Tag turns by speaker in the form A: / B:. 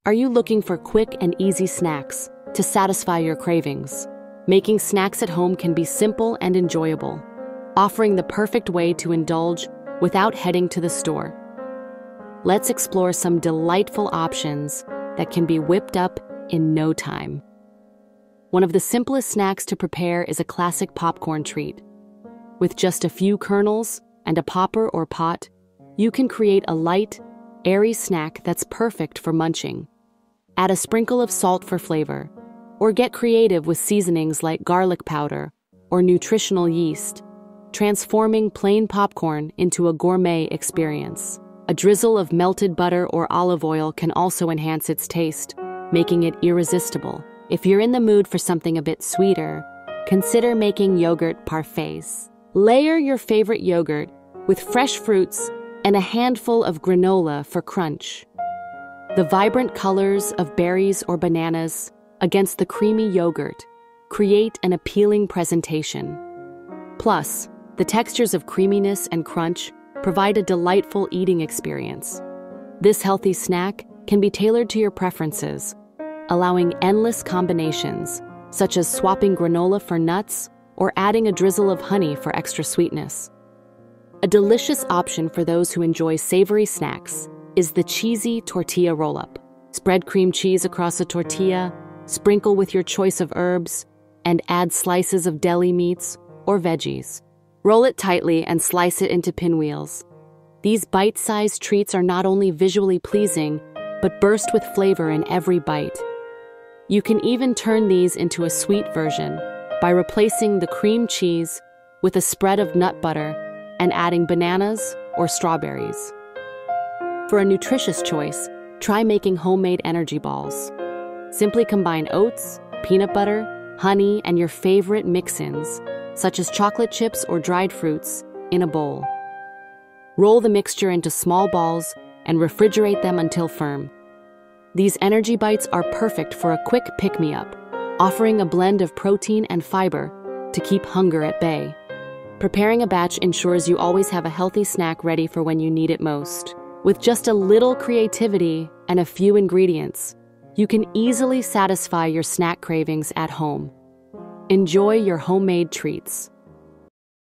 A: Are you looking for quick and easy snacks to satisfy your cravings? Making snacks at home can be simple and enjoyable, offering the perfect way to indulge without heading to the store. Let's explore some delightful options that can be whipped up in no time. One of the simplest snacks to prepare is a classic popcorn treat. With just a few kernels and a popper or pot, you can create a light, airy snack that's perfect for munching. Add a sprinkle of salt for flavor, or get creative with seasonings like garlic powder or nutritional yeast, transforming plain popcorn into a gourmet experience. A drizzle of melted butter or olive oil can also enhance its taste, making it irresistible. If you're in the mood for something a bit sweeter, consider making yogurt parfaits. Layer your favorite yogurt with fresh fruits and a handful of granola for crunch. The vibrant colors of berries or bananas against the creamy yogurt create an appealing presentation. Plus, the textures of creaminess and crunch provide a delightful eating experience. This healthy snack can be tailored to your preferences, allowing endless combinations, such as swapping granola for nuts or adding a drizzle of honey for extra sweetness. A delicious option for those who enjoy savory snacks is the cheesy tortilla roll-up. Spread cream cheese across a tortilla, sprinkle with your choice of herbs, and add slices of deli meats or veggies. Roll it tightly and slice it into pinwheels. These bite-sized treats are not only visually pleasing, but burst with flavor in every bite. You can even turn these into a sweet version by replacing the cream cheese with a spread of nut butter and adding bananas or strawberries. For a nutritious choice, try making homemade energy balls. Simply combine oats, peanut butter, honey, and your favorite mix-ins, such as chocolate chips or dried fruits, in a bowl. Roll the mixture into small balls and refrigerate them until firm. These energy bites are perfect for a quick pick-me-up, offering a blend of protein and fiber to keep hunger at bay. Preparing a batch ensures you always have a healthy snack ready for when you need it most. With just a little creativity and a few ingredients, you can easily satisfy your snack cravings at home. Enjoy your homemade treats.